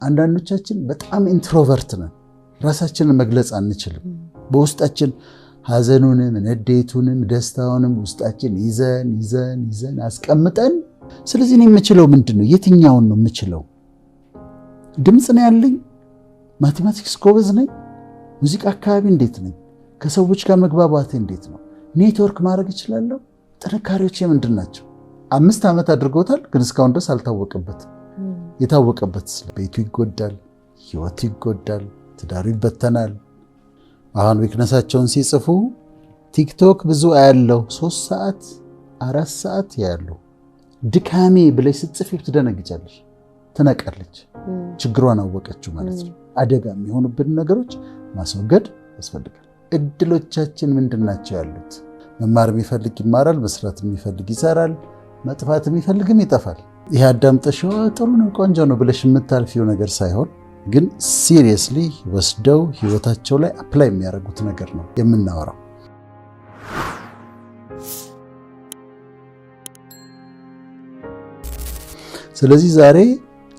አንዳንዶቻችን በጣም ኢንትሮቨርት ነን። ራሳችንን መግለጽ አንችልም። በውስጣችን ሐዘኑንም ንዴቱንም ደስታውንም ውስጣችን ይዘን አስቀምጠን ስለዚህ እኔ የምችለው ምንድነው? የትኛውን ነው የምችለው? ድምፅ ነው ያለኝ? ማቴማቲክስ ጎበዝ ነኝ? ሙዚቃ አካባቢ እንዴት ነኝ? ከሰዎች ጋር መግባባት እንዴት ነው? ኔትወርክ ማድረግ እችላለሁ? ጥንካሬዎቼ ምንድን ናቸው? 5 ዓመት አድርጎታል፣ ግን እስካሁን ድረስ አልታወቀበትም። የታወቀበት ቤቱ ይጎዳል፣ ህይወቱ ይጎዳል፣ ትዳሩ ይበተናል። አሁን ዊክነሳቸውን ሲጽፉ ቲክቶክ ብዙ አያለው 3 ሰዓት 4 ሰዓት ያያለው ድካሜ ብለሽ ስትጽፊ ትደነግጫለሽ፣ ትነቃለች። ችግሯን አወቀችው ማለት ነው። አደጋ የሚሆኑብን ነገሮች ማስወገድ ያስፈልጋል። እድሎቻችን ምንድናቸው ያሉት? መማር የሚፈልግ ይማራል፣ መስራት የሚፈልግ ይሰራል፣ መጥፋት የሚፈልግም ይጠፋል። ይሄ አዳምጠሽው ጥሩ ነው ቆንጆ ነው ብለሽ የምታልፊው ነገር ሳይሆን ግን ሲሪየስሊ ወስደው ህይወታቸው ላይ አፕላይ የሚያደርጉት ነገር ነው የምናወራው። ስለዚህ ዛሬ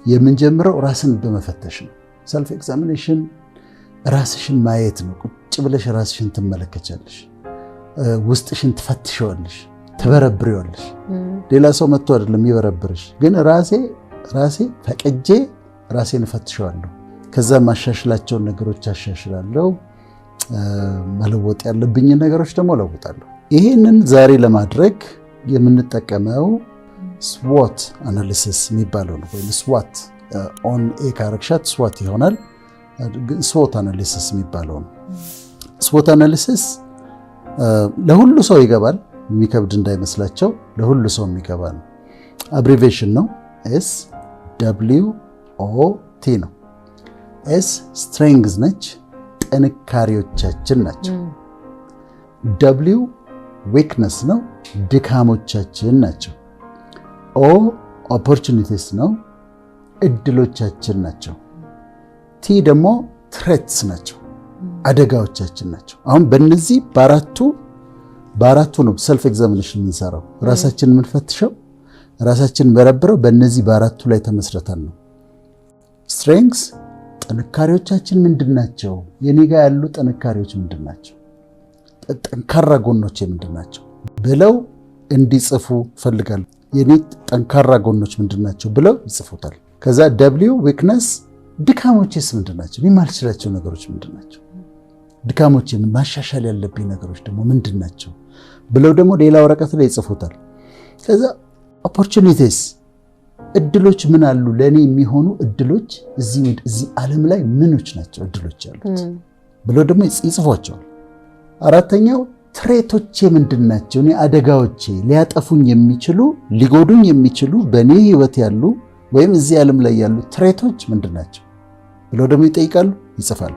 የምንጀምረው ራስን በመፈተሽ ነው። ሰልፍ ኤግዛሚኔሽን ራስሽን ማየት ነው። ቁጭ ብለሽ ራስሽን ትመለከቻለሽ፣ ውስጥሽን ትፈትሸዋለሽ፣ ትበረብሪዋለሽ። ሌላ ሰው መጥቶ አይደለም ይበረብርሽ፣ ግን ራሴ ፈቅጄ ራሴን እፈትሸዋለሁ። ከዛ ማሻሽላቸውን ነገሮች አሻሽላለሁ፣ መለወጥ ያለብኝ ነገሮች ደግሞ እለውጣለሁ። ይሄንን ዛሬ ለማድረግ የምንጠቀመው ስዎት አናሊሲስ የሚባለው ነው። ወይም ስዋት ኦን ኤ ካረክሻት ስዋት ይሆናል። ስዎት አናሊሲስ የሚባለው ነው። ስዎት አናሊሲስ ለሁሉ ሰው ይገባል፣ የሚከብድ እንዳይመስላቸው ለሁሉ ሰው የሚገባ ነው። አብሪቬሽን ነው። ኤስ ደብሊው ኦ ቲ ነው። ኤስ ስትሬንግዝ ነች፣ ጥንካሬዎቻችን ናቸው። ደብሊው ዊክነስ ነው፣ ድካሞቻችን ናቸው። ኦ ኦፖርቹኒቲስ ነው፣ እድሎቻችን ናቸው። ቲ ደግሞ ትሬትስ ናቸው፣ አደጋዎቻችን ናቸው። አሁን በእነዚህ በአራቱ ነው ሰልፍ ኤግዛሚኔሽን የምንሰራው። ራሳችን የምንፈትሸው ራሳችን በረብረው በእነዚህ በአራቱ ላይ ተመስረተን ነው። ስትሬንግስ ጥንካሬዎቻችን ምንድናቸው? የኔ ጋር ያሉ ጥንካሬዎች ምንድናቸው? ጠንካራ ጎኖች ምንድናቸው ብለው እንዲጽፉ ፈልጋለሁ። የኔ ጠንካራ ጎኖች ምንድናቸው ብለው ይጽፉታል። ከዛ ደብሊው ዊክነስ ድካሞችስ ምንድናቸው? የማልችላቸው ነገሮች ምንድናቸው? ድካሞች ማሻሻል ያለብኝ ነገሮች ደግሞ ምንድናቸው ብለው ደግሞ ሌላ ወረቀት ላይ ይጽፉታል። ከዛ ኦፖርቹኒቲስ እድሎች ምን አሉ ለኔ የሚሆኑ እድሎች እዚህ ዓለም ላይ ምኖች ናቸው እድሎች ያሉት ብለው ደግሞ ይጽፏቸዋል። አራተኛው ትሬቶቼ ምንድናቸው? እኔ አደጋዎቼ ሊያጠፉኝ የሚችሉ ሊጎዱኝ የሚችሉ በኔ ህይወት ያሉ ወይም እዚህ ዓለም ላይ ያሉ ትሬቶች ምንድናቸው ብለው ደግሞ ይጠይቃሉ፣ ይጽፋሉ።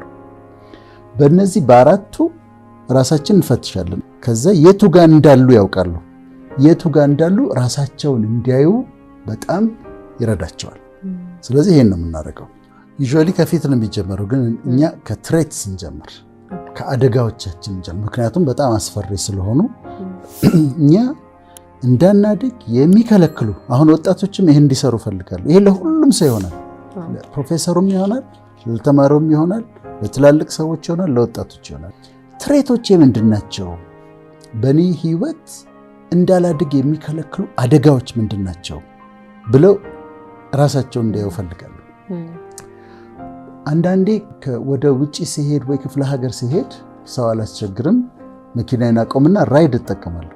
በእነዚህ በአራቱ ራሳችን እንፈትሻለን። ከዛ የቱ ጋር እንዳሉ ያውቃሉ። የቱ ጋር እንዳሉ ራሳቸውን እንዲያዩ በጣም ይረዳቸዋል። ስለዚህ ይሄን ነው የምናደርገው። ዩዥዋሊ ከፊት ነው የሚጀመረው፣ ግን እኛ ከትሬትስ እንጀምር፣ ከአደጋዎቻችን እንጀምር። ምክንያቱም በጣም አስፈሪ ስለሆኑ እኛ እንዳናድግ የሚከለክሉ አሁን ወጣቶችም ይሄን እንዲሰሩ ፈልጋለሁ። ይሄ ለሁሉም ሰው ይሆናል። ለፕሮፌሰሩም ይሆናል፣ ለተማሪውም ይሆናል፣ ለትላልቅ ሰዎች ይሆናል፣ ለወጣቶች ይሆናል። ትሬቶቼ ምንድናቸው? በእኔ ህይወት እንዳላድግ የሚከለክሉ አደጋዎች ምንድናቸው ብለው ራሳቸውን እንዲያዩ ፈልጋለሁ። አንዳንዴ ወደ ውጪ ሲሄድ ወይ ክፍለ ሀገር ሲሄድ ሰው አላስቸግርም፣ መኪናዬን አቆምና ራይድ እጠቀማለሁ።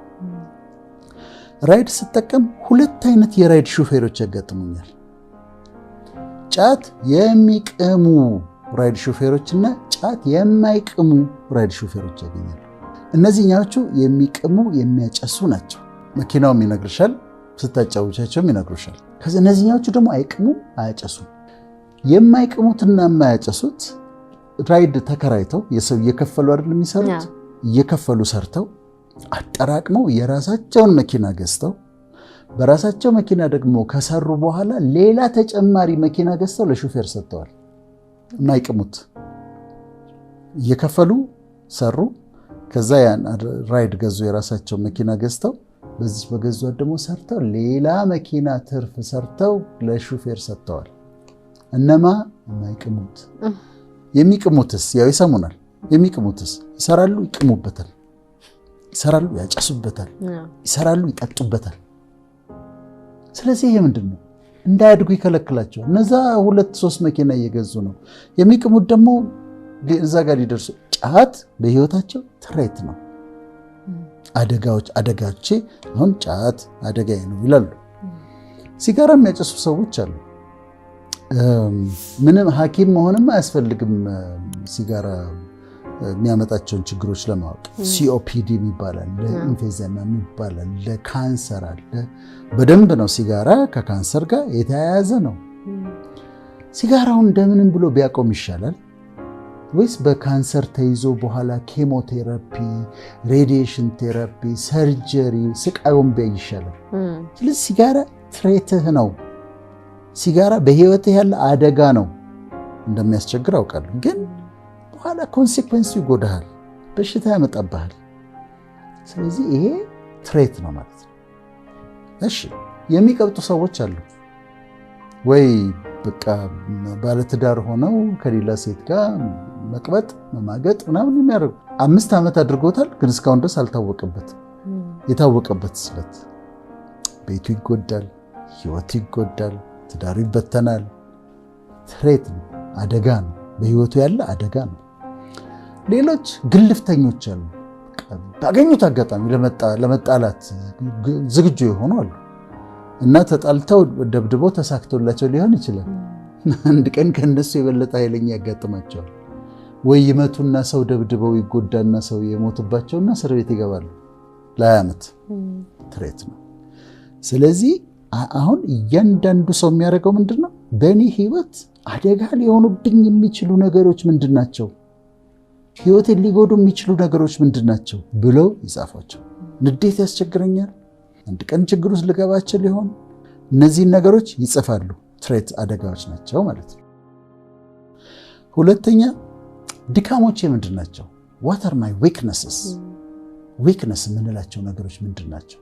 ራይድ ስጠቀም 2 አይነት የራይድ ሹፌሮች ያጋጥሙኛል። ጫት የሚቅሙ ራይድ ሹፌሮችና ጫት የማይቅሙ ራይድ ሹፌሮች ያገኛሉ። እነዚህኛዎቹ የሚቅሙ የሚያጨሱ ናቸው። መኪናውም ይነግርሻል፣ ስታጫውቻቸውም ይነግሩሻል። ከዚህ እነዚህኛዎቹ ደግሞ አይቅሙ አያጨሱ። የማይቅሙትና የማያጨሱት ራይድ ተከራይተው የሰው እየከፈሉ አይደል የሚሰሩት፣ እየከፈሉ ሰርተው አጠራቅመው የራሳቸውን መኪና ገዝተው በራሳቸው መኪና ደግሞ ከሰሩ በኋላ ሌላ ተጨማሪ መኪና ገዝተው ለሹፌር ሰጥተዋል። የማይቅሙት እየከፈሉ ሰሩ፣ ከዛ ያን ራይድ ገዙ፣ የራሳቸው መኪና ገዝተው በዚህ በገዟት ደግሞ ሰርተው ሌላ መኪና ትርፍ ሰርተው ለሹፌር ሰጥተዋል። እነማ የማይቅሙት የሚቅሙትስ ያው ይሰሙናል። የሚቅሙትስ ይሰራሉ፣ ይቅሙበታል፣ ይሰራሉ፣ ያጨሱበታል፣ ይሰራሉ፣ ይጠጡበታል። ስለዚህ ይሄ ምንድነው? እንዳያድጉ ይከለክላቸው። እነዛ 2-3 መኪና እየገዙ ነው። የሚቅሙት ደግሞ እዛ ጋር ሊደርሱ። ጫት በህይወታቸው ትሬት ነው። አደጋዎቼ አሁን ጫት አደጋዬ ነው ይላሉ። ሲጋራ የሚያጨሱ ሰዎች አሉ። ምንም ሐኪም መሆንም አያስፈልግም ሲጋራ የሚያመጣቸውን ችግሮች ለማወቅ። ሲኦፒዲ ይባላል፣ ለኢንፌዘማ ይባላል፣ ለካንሰር አለ። በደንብ ነው ሲጋራ ከካንሰር ጋር የተያያዘ ነው። ሲጋራውን እንደምንም ብሎ ቢያቆም ይሻላል ወይስ በካንሰር ተይዞ በኋላ ኬሞቴራፒ፣ ሬዲዬሽን ቴራፒ፣ ሰርጀሪ ስቃዩን ቢያይ ይሻላል? ስለዚህ ሲጋራ ትሬትህ ነው። ሲጋራ በህይወትህ ያለ አደጋ ነው። እንደሚያስቸግር አውቃለሁ፣ ግን በኋላ ኮንሲኩዌንሱ ይጎዳሃል፣ በሽታ ያመጣብሃል። ስለዚህ ይሄ ትሬት ነው ማለት ነው። እሺ የሚቀብጡ ሰዎች አሉ ወይ? በቃ ባለትዳር ሆነው ከሌላ ሴት ጋር መቅበጥ መማገጥ ምናምን የሚያደርጉ 5 ዓመት አድርጎታል፣ ግን እስካሁን ድረስ አልታወቀበትም። የታወቀበት ስለት ቤቱ ይጎዳል፣ ህይወቱ ይጎዳል፣ ትዳሩ ይበተናል። ትሬት ነው፣ አደጋ ነው፣ በህይወቱ ያለ አደጋ ነው። ሌሎች ግልፍተኞች አሉ። ባገኙት አጋጣሚ ለመጣላት ዝግጁ የሆኑ አሉ እና ተጣልተው ደብድበው ተሳክቶላቸው ሊሆን ይችላል። አንድ ቀን ከነሱ የበለጠ ኃይለኛ ያጋጥማቸዋል። ወይ ይመቱና ሰው ደብድበው ይጎዳና ሰው የሞትባቸውና እስር ቤት ይገባሉ ለ20 ዓመት። ትሬት ነው። ስለዚህ አሁን እያንዳንዱ ሰው የሚያደርገው ምንድነው? በእኔ ህይወት አደጋ ሊሆኑብኝ የሚችሉ ነገሮች ምንድን ናቸው? ህይወቴን ሊጎዱ የሚችሉ ነገሮች ምንድን ናቸው ብለው ይጻፏቸው። ንዴት ያስቸግረኛል፣ አንድ ቀን ችግር ውስጥ ልገባቸው ሊሆን፣ እነዚህን ነገሮች ይጽፋሉ። ትሬት አደጋዎች ናቸው ማለት ነው። ሁለተኛ ድካሞቼ ምንድን ናቸው? what are my weaknesses? ዊክነስ የምንላቸው ነገሮች ምንድን ናቸው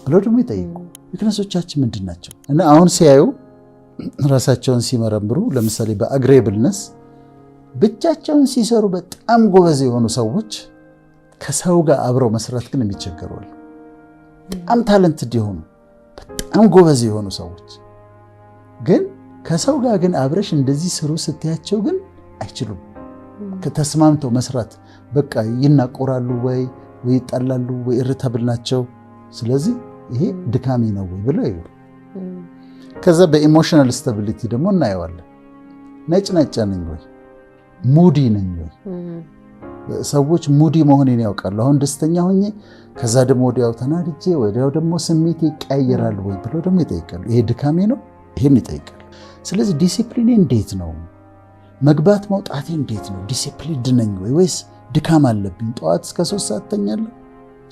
ብለው ደግሞ ይጠይቁ። ዊክነሶቻችን ምንድን ናቸው? እና አሁን ሲያዩ ራሳቸውን ሲመረምሩ፣ ለምሳሌ በአግሬብልነስ ብቻቸውን ሲሰሩ በጣም ጎበዝ የሆኑ ሰዎች ከሰው ጋር አብረው መስራት ግን የሚቸገሩ አሉ። በጣም ታለንትድ የሆኑ በጣም ጎበዝ የሆኑ ሰዎች ግን ከሰው ጋር ግን አብረሽ እንደዚህ ስሩ ስትያቸው ግን አይችሉም። ከተስማምተው መስራት በቃ ይናቆራሉ፣ ወይ ይጣላሉ፣ ወይ ኢሪታብል ናቸው። ስለዚህ ይሄ ድካሚ ነው ወይ ብለው ይሉ። ከዛ በኢሞሽናል ስታቢሊቲ ደግሞ እናየዋለን። ነጭናጫ ነኝ ወይ? ሙዲ ነኝ ወይ? ሰዎች ሙዲ መሆኔን ያውቃሉ። አሁን ደስተኛ ሆኜ ከዛ ደግሞ ወዲያው ተናድጄ ወዲያው ደግሞ ስሜቴ ይቀያየራል ወይ ብለው ደግሞ ይጠይቃሉ። ይሄ ድካሜ ነው? ይሄን ይጠይቃሉ። ስለዚህ ዲሲፕሊኔ እንዴት ነው? መግባት መውጣቴ እንዴት ነው? ዲሲፕሊንድ ነኝ ወይ ወይስ ድካም አለብኝ? ጠዋት እስከ 3 ሰዓት ተኛለሁ፣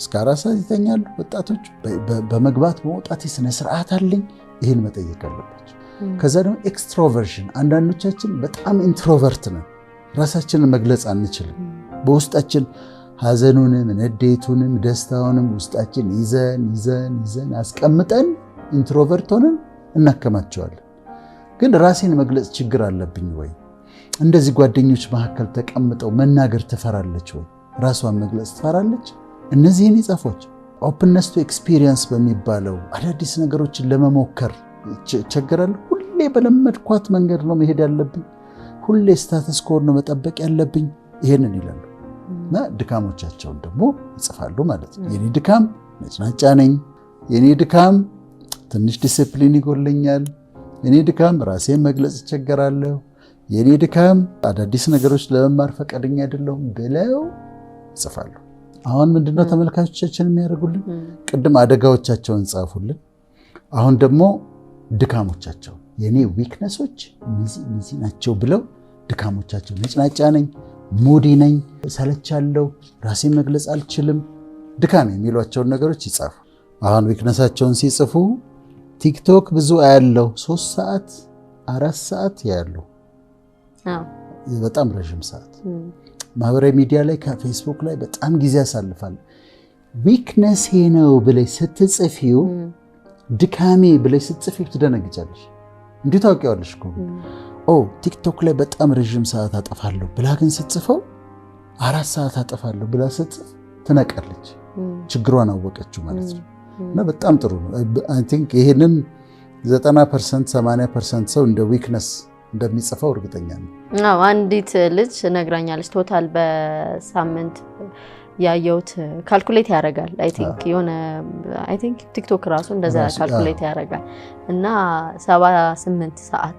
እስከ 4 ሰዓት ይተኛሉ ወጣቶች። በመግባት መውጣቴ ስነ ስርዓት አለኝ? ይሄን መጠየቅ አለባቸው። ከዛ ደግሞ ኤክስትሮቨርሽን፣ አንዳንዶቻችን በጣም ኢንትሮቨርት ነን፣ ራሳችንን መግለጽ አንችልም። በውስጣችን ሐዘኑንም ንዴቱንም ደስታውንም ውስጣችን ይዘን አስቀምጠን ኢንትሮቨርት ሆነን እናከማቸዋለን። ግን ራሴን መግለጽ ችግር አለብኝ ወይ? እንደዚህ ጓደኞች መካከል ተቀምጠው መናገር ትፈራለች ወይ? ራሷን መግለጽ ትፈራለች? እነዚህን ይጻፎች ኦፕንነስ ቱ ኤክስፒሪየንስ በሚባለው አዳዲስ ነገሮችን ለመሞከር ቸገራለሁ። ሁሌ በለመድኳት መንገድ ነው መሄድ ያለብኝ፣ ሁሌ ስታተስ ኮር ነው መጠበቅ ያለብኝ። ይሄንን ይላሉ እና ድካሞቻቸውን ደግሞ ይጽፋሉ ማለት ነው። የኔ ድካም ነጭናጫ ነኝ፣ የኔ ድካም ትንሽ ዲሲፕሊን ይጎለኛል፣ የኔ ድካም ራሴን መግለጽ ይቸገራለሁ፣ የኔ ድካም አዳዲስ ነገሮች ለመማር ፈቃደኛ አይደለሁም ብለው ይጽፋሉ። አሁን ምንድነው ተመልካቾቻችን የሚያደርጉልን? ቅድም አደጋዎቻቸውን ጻፉልን። አሁን ደግሞ ድካሞቻቸው የኔ ዊክነሶች እነዚህ ናቸው ብለው ድካሞቻቸው ነጭናጫ ነኝ፣ ሙዲ ነኝ፣ ሰለቻለሁ፣ ራሴን መግለጽ አልችልም፣ ድካም የሚሏቸውን ነገሮች ይጻፉ። አሁን ዊክነሳቸውን ሲጽፉ ቲክቶክ ብዙ አያለው፣ 3 ሰዓት 4 ሰዓት ያያለው፣ በጣም ረዥም ሰዓት። ማህበራዊ ሚዲያ ላይ ከፌስቡክ ላይ በጣም ጊዜ ያሳልፋል። ዊክነሴ ነው ብለሽ ስትጽፊው፣ ድካሜ ብለሽ ስትጽፊው ትደነግጫለሽ። እንዲሁ ታውቂዋለሽ እኮ ቲክቶክ ላይ በጣም ረጅም ሰዓት አጠፋለሁ ብላ ግን ስትጽፈው 4 ሰዓት አጠፋለሁ ብላ ስትጽፍ ትነቃለች። ችግሯን አወቀችው ማለት ነው። እና በጣም ጥሩ ነው። አይ ቲንክ ይሄንን 90% 80% ሰው እንደ ዊክነስ እንደሚጽፈው እርግጠኛ ነኝ። አንዲት ልጅ ነግራኛለች። ቶታል በሳምንት ያየውት ካልኩሌት ያደርጋል። አይ ቲንክ ቲክቶክ ራሱ እንደዛ ካልኩሌት ያደርጋል እና 78 ሰዓት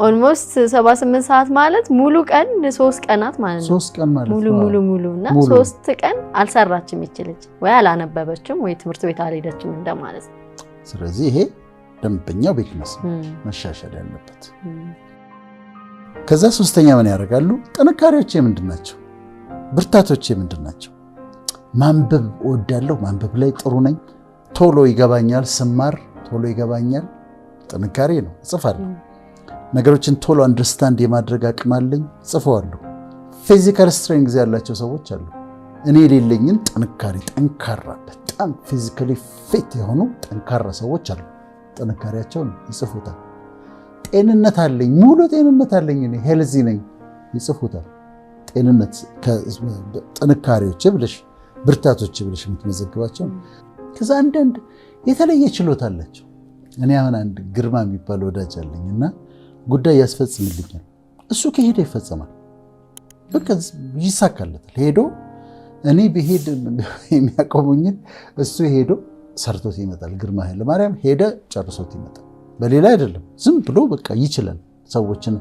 ኦልሞስት 78 ሰዓት ማለት ሙሉ ቀን 3 ቀናት ማለት ነው። 3 ቀን ማለት ሙሉ እና 3 ቀን አልሰራችም ይችላል ወይ አላነበበችም ወይ ትምህርት ቤት አልሄደችም እንደማለት ነው። ስለዚህ ይሄ ደንበኛው ዊክነስ መሻሻል ያለበት። ከዛ ሶስተኛ ምን ያደርጋሉ? ጥንካሬዎቼ ምንድናቸው? ብርታቶቼ ምንድናቸው? ማንበብ እወዳለሁ፣ ማንበብ ላይ ጥሩ ነኝ፣ ቶሎ ይገባኛል፣ ስማር ቶሎ ይገባኛል፣ ጥንካሬ ነው፣ እጽፋለሁ። ነገሮችን ቶሎ አንደርስታንድ የማድረግ አቅም አለኝ፣ ጽፈዋለሁ። ፊዚካል ስትሬንግዝ ያላቸው ሰዎች አሉ። እኔ የሌለኝን ጥንካሬ፣ ጠንካራ በጣም ፊዚካሊ ፊት የሆኑ ጠንካራ ሰዎች አሉ። ጥንካሬያቸውን ይጽፉታል። ጤንነት አለኝ፣ ሙሉ ጤንነት አለኝ፣ እኔ ሄልዚ ነኝ፣ ይጽፉታል። ጤንነት ጥንካሬዎች ብለሽ ብርታቶች ብለሽ የምትመዘግባቸው። ከዛ አንዳንድ የተለየ ችሎታ አላቸው። እኔ አሁን አንድ ግርማ የሚባል ወዳጅ አለኝና ጉዳይ ያስፈጽምልኛል። እሱ ከሄደ ይፈጸማል፣ በቃ ይሳካለታል። ሄዶ እኔ ብሄድ የሚያቆሙኝን እሱ ሄዶ ሰርቶት ይመጣል። ግርማ ኃይለማርያም ሄደ ጨርሶት ይመጣል። በሌላ አይደለም፣ ዝም ብሎ በቃ ይችላል። ሰዎችን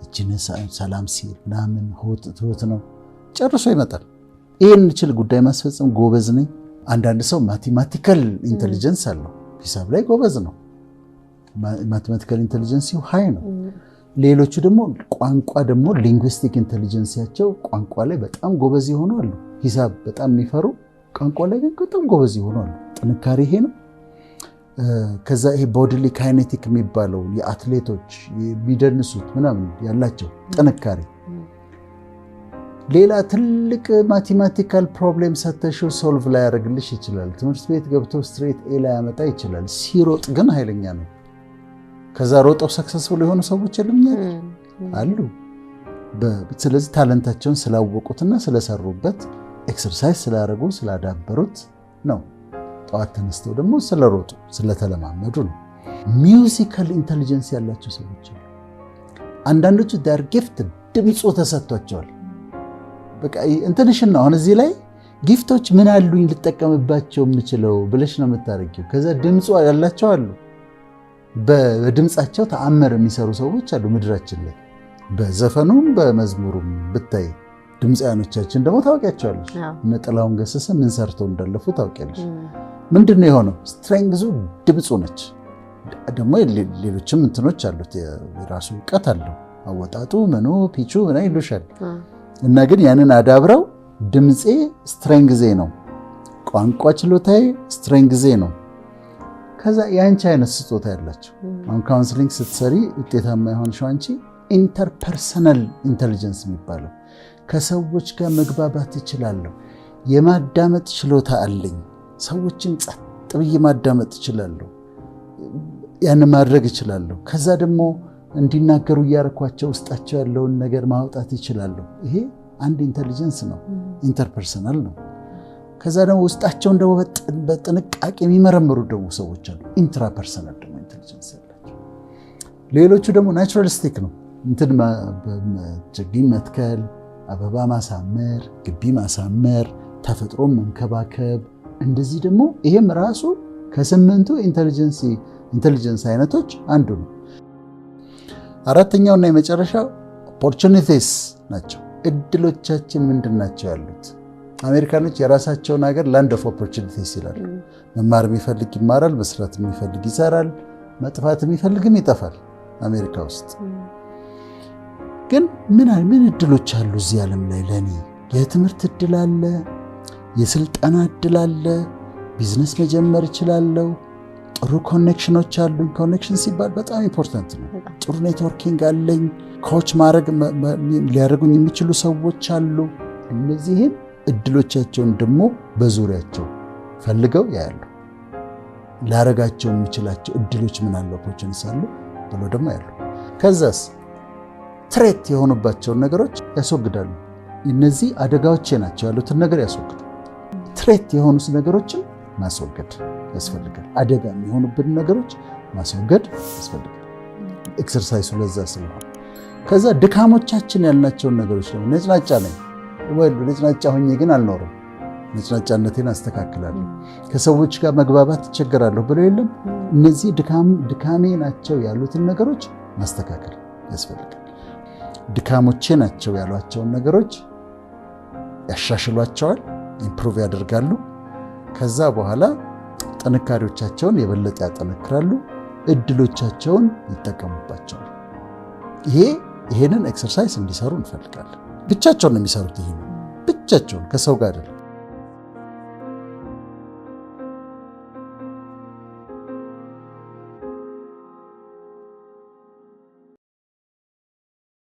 እጅን ሰላም ሲል ምናምን ሆት ነው ጨርሶ ይመጣል። ይሄን ችል ጉዳይ ማስፈጸም ጎበዝ ነኝ። አንዳንድ ሰው ማቴማቲካል ኢንቴሊጀንስ አለው፣ ሂሳብ ላይ ጎበዝ ነው፣ ማቴማቲካል ኢንቴሊጀንስ ሃይ ነው። ሌሎቹ ደግሞ ቋንቋ ደግሞ ሊንጉስቲክ ኢንቴሊጀንሲያቸው ቋንቋ ላይ በጣም ጎበዝ የሆኑ አሉ። ሂሳብ በጣም የሚፈሩ ቋንቋ ላይ ግን በጣም ጎበዝ የሆኑ አሉ። ጥንካሬ ይሄ ነው። ከዛ ይሄ ቦዲሊ ካይኔቲክ የሚባለው የአትሌቶች የሚደንሱት ምናምን ያላቸው ጥንካሬ። ሌላ ትልቅ ማቴማቲካል ፕሮብሌም ሰተሽው ሶልቭ ላይ ያደርግልሽ ይችላል። ትምህርት ቤት ገብቶ ስትሬት ኤ ላይ ያመጣ ይችላል። ሲሮጥ ግን ኃይለኛ ነው። ከዛ ሮጠው ሰክሰስፉል የሆኑ ሰዎች አሉ። ስለዚህ ታለንታቸውን ስላወቁትና ስለሰሩበት ኤክሰርሳይዝ ስላደረጉ ስላዳበሩት ነው። ጠዋት ተነስተው ደግሞ ስለሮጡ ስለተለማመዱ ነው። ሚውዚካል ኢንቴሊጀንስ ያላቸው ሰዎች አሉ። አንዳንዶቹ ዳር ጊፍት ድምፁ ተሰጥቷቸዋል። በቃ እንትንሽን ነው። አሁን እዚህ ላይ ጊፍቶች ምን አሉኝ ልጠቀምባቸው የምችለው ብለሽ ነው የምታረጊው። ከዛ ድምፁ ያላቸው አሉ። በድምፃቸው ተአምር የሚሰሩ ሰዎች አሉ ምድራችን ላይ። በዘፈኑም በመዝሙሩም ብታይ ድምፃያኖቻችን ደግሞ ታውቂያቸዋለሽ። እነ ጥላሁን ገሰሰ ምን ሰርተው እንዳለፉ ታውቂያለሽ። ምንድን ነው የሆነው? ስትሬንግዙ ድምፁ ነች። ደግሞ ሌሎችም እንትኖች አሉት፣ የራሱ እውቀት አለው። አወጣጡ ምኑ ፒቹ ምና ይሉሻል። እና ግን ያንን አዳብረው ድምፄ ስትሬንግዜ ነው፣ ቋንቋ ችሎታዬ ስትሬንግዜ ነው። ከዛ የአንቺ አይነት ስጦታ ያላቸው አሁን ካውንስሊንግ ስትሰሪ ውጤታማ የሆንሽው አንቺ ኢንተርፐርሰናል ኢንቴሊጀንስ የሚባለው ከሰዎች ጋር መግባባት እችላለሁ፣ የማዳመጥ ችሎታ አለኝ፣ ሰዎችን ጸጥ ብዬ ማዳመጥ እችላለሁ፣ ያን ማድረግ እችላለሁ። ከዛ ደግሞ እንዲናገሩ እያረኳቸው ውስጣቸው ያለውን ነገር ማውጣት እችላለሁ። ይሄ አንድ ኢንቴሊጀንስ ነው፣ ኢንተርፐርሰናል ነው። ከዛ ደግሞ ውስጣቸውን ደግሞ በጥንቃቄ የሚመረምሩ ደግሞ ሰዎች አሉ፣ ኢንትራፐርሰናል ደግሞ ኢንቴሊጀንስ ያላቸው። ሌሎቹ ደግሞ ናቹራሊስቲክ ነው፣ እንትን ችግኝ መትከል፣ አበባ ማሳመር፣ ግቢ ማሳመር፣ ተፈጥሮ መንከባከብ። እንደዚህ ደግሞ ይሄም ራሱ ከ8ቱ ኢንቴሊጀንስ አይነቶች አንዱ ነው። አራተኛውና የመጨረሻው ኦፖርቹኒቲስ ናቸው። እድሎቻችን ምንድን ናቸው ያሉት? አሜሪካኖች የራሳቸውን ሀገር ላንድ ኦፍ ኦፖርቹኒቲስ ይላሉ። መማር የሚፈልግ ይማራል፣ መስራት የሚፈልግ ይሰራል፣ መጥፋት የሚፈልግም ይጠፋል። አሜሪካ ውስጥ ግን ምን እድሎች አሉ እዚህ ዓለም ላይ? ለኔ የትምህርት እድል አለ፣ የስልጠና እድል አለ፣ ቢዝነስ መጀመር እችላለሁ፣ ጥሩ ኮኔክሽኖች አሉኝ። ኮኔክሽን ሲባል በጣም ኢምፖርታንት ነው። ጥሩ ኔትወርኪንግ አለኝ፣ ኮች ማድረግ ሊያደርጉኝ የሚችሉ ሰዎች አሉ። እነዚህን እድሎቻቸውን ደግሞ በዙሪያቸው ፈልገው ያያሉ። ላረጋቸው የሚችላቸው እድሎች ምን አለ ኦፖርቹኒቲስ አሉ ብሎ ደግሞ ያሉ። ከዛስ ትሬት የሆኑባቸውን ነገሮች ያስወግዳሉ። እነዚህ አደጋዎቼ ናቸው ያሉትን ነገር ያስወግዱ። ትሬት የሆኑ ነገሮችን ማስወገድ ያስፈልጋል። አደጋ የሚሆኑብን ነገሮች ማስወገድ ያስፈልጋል። ኤክሰርሳይሱ ለዛ ስለሆነ ከዛ ድካሞቻችን ያልናቸውን ነገሮች ደግሞ ነጭናጫ ነኝ ወይ ነጭናጫ ሆኜ ግን አልኖርም፣ ነጭናጫነቴን አስተካክላለሁ፣ ከሰዎች ጋር መግባባት እቸገራለሁ ብለው የለም። እነዚህ ድካሜ ናቸው ያሉትን ነገሮች ማስተካከል ያስፈልጋል። ድካሞቼ ናቸው ያሏቸውን ነገሮች ያሻሽሏቸዋል፣ ኢምፕሩቭ ያደርጋሉ። ከዛ በኋላ ጥንካሬዎቻቸውን የበለጠ ያጠነክራሉ፣ እድሎቻቸውን ይጠቀሙባቸዋል። ይሄንን ኤክሰርሳይዝ እንዲሰሩ እንፈልጋለን። ብቻቸውን ነው የሚሰሩት። ይሄ ብቻቸውን ከሰው ጋር አይደለም።